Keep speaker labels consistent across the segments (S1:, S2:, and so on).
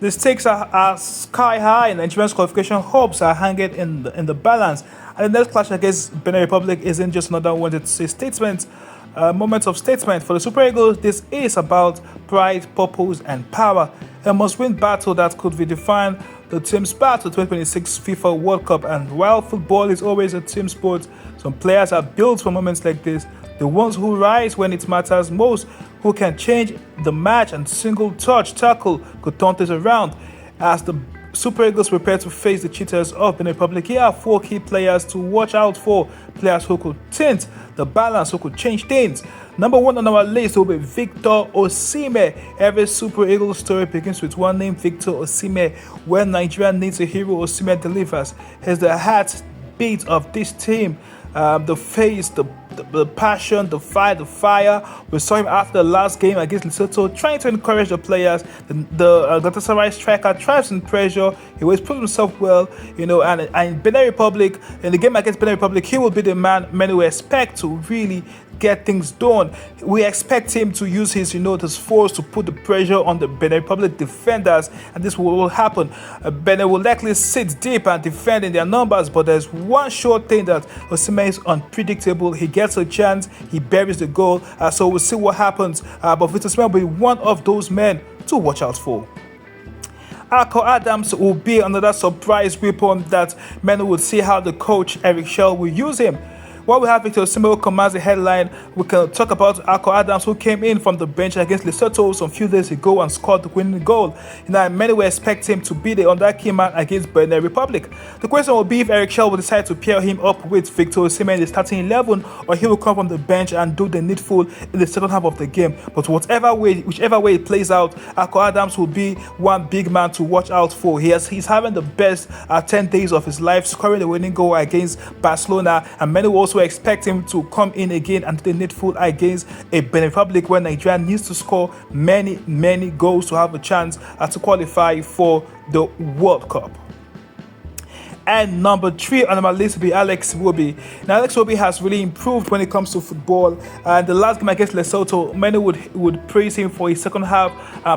S1: The stakes are sky high, and Nigeria's qualification hopes are hanging in the balance. And the next clash against Benin Republic isn't just another one; it's a statement, moment of statement for the Super Eagles. This is about pride, purpose, and power. A must-win battle that could redefine the team's path to 2026 FIFA World Cup. And while football is always a team sport, some players are built for moments like this. The ones who rise when it matters most, who can change the match and single touch tackle could turn things around. As the Super Eagles prepare to face the cheaters of Benin Republic, here are 4 key players to watch out for. Players who could tint the balance, who could change things. Number 1 on our list will be Victor Osimhen. Every Super Eagles story begins with one name, Victor Osimhen. When Nigeria needs a hero, Osimhen delivers. He's the heartbeat of this team. The face, the passion, the fight, the fire. We saw him after the last game against Lesotho, trying to encourage the players. The Galatasaray striker thrives in pressure. He always proves himself well, and Benin Republic, in the game against Benin Republic, he will be the man many will expect to really get things done. We expect him to use his force to put the pressure on the Benin Republic defenders, and this will happen. Benin will likely sit deep and defend in their numbers, but there's one sure thing, that Osimhen is unpredictable. He gets a chance, he buries the goal, so we'll see what happens. But Victor Osimhen will be one of those men to watch out for. Akko Adams will be another surprise weapon that many will see how the coach Eric Shell will use him. While we have Victor Osimhen who commands the headline, we can talk about Akko Adams, who came in from the bench against Lesotho some few days ago and scored the winning goal. Many will expect him to be the under-key man against Benin Republic. The question will be if Eric Shell will decide to pair him up with Victor Osimhen in the starting 11, or he will come from the bench and do the needful in the second half of the game. But whichever way it plays out, Akko Adams will be one big man to watch out for. He's having the best 10 days of his life, scoring the winning goal against Barcelona, and many will also expect him to come in again and do the needful against a Benin Republic where Nigeria needs to score many goals to have a chance to qualify for the World Cup. And number 3 on my list will be Alex Iwobi. Now, Alex Iwobi has really improved when it comes to football. The last game against Lesotho, many would praise him for his second half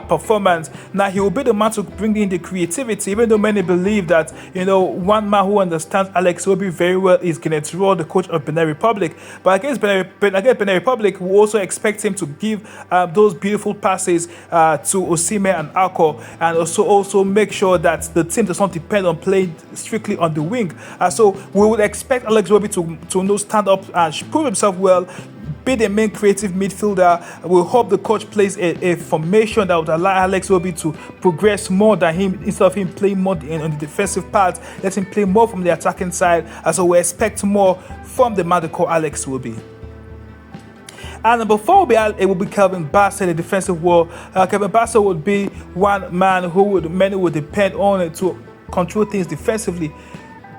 S1: performance. Now, he will be the man to bring in the creativity, even though many believe that, one man who understands Alex Iwobi very well is Kenneth Rowe, the coach of Benin Republic. But against Benin Republic, we also expect him to give those beautiful passes to Osimhen and Akko, and also make sure that the team does not depend on playing strictly on the wing. So we would expect Alex Iwobi to stand up and prove himself well, be the main creative midfielder. We hope the coach plays a formation that would allow Alex Iwobi to progress more than him, instead of him playing more on the defensive part. Let him play more from the attacking side. So we expect more from the man they call Alex Iwobi. And number 4 it will be Kelvin Bassett, the defensive wall. Kelvin Bassett would be one man who many would depend on to control things defensively.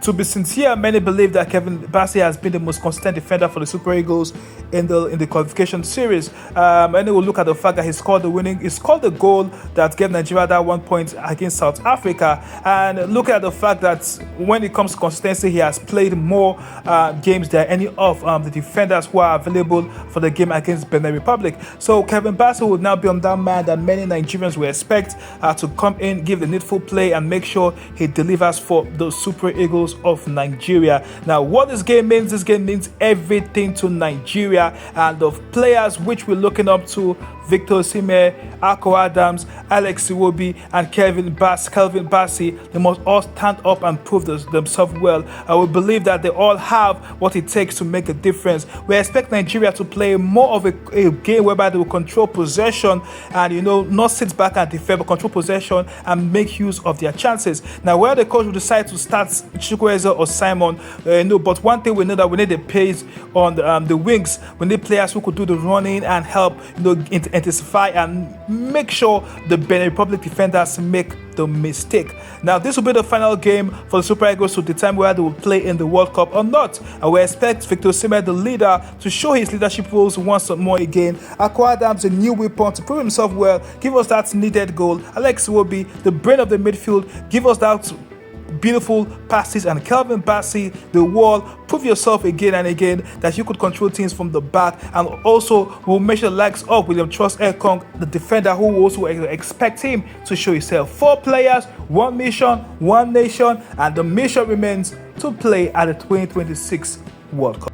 S1: To be sincere, many believe that Kelvin Bassett has been the most consistent defender for the Super Eagles in the qualification series. Many will look at the fact that he scored the goal that gave Nigeria that 1 point against South Africa, and look at the fact that when it comes to consistency, he has played more games than any of the defenders who are available for the game against Benin Republic. So Kelvin Bassett will now be on that man that many Nigerians will expect to come in, give the needful play, and make sure he delivers for the Super Eagles of Nigeria. Now, what this game means everything to Nigeria, and the players which we're looking up to: Victor Osimhen, Akko Adams, Alex Iwobi, and Kelvin Bassett. They must all stand up and prove themselves well. I will believe that they all have what it takes to make a difference. We expect Nigeria to play more of a game whereby they will control possession and not sit back and defend, but control possession and make use of their chances. Now, where the coach will decide to start Chukwueze or Simon, but one thing we know, that we need the pace on the wings. We need players who could do the running and help intensify and make sure the Benin Republic defenders make the mistake. Now, this will be the final game for the Super Eagles to determine whether they will play in the World Cup or not. And we expect Victor Osimhen, the leader, to show his leadership roles once more again. Akko Adams, a new weapon, to prove himself well, give us that needed goal. Alex Iwobi, the brain of the midfield, give us that beautiful passes, and Kelvin Bassey, the wall, prove yourself again and again that you could control teams from the back, and also will measure legs up William Trust Ekong, the defender who also expect him to show himself. 4 players, 1 mission, 1 nation, and the mission remains to play at the 2026 World Cup.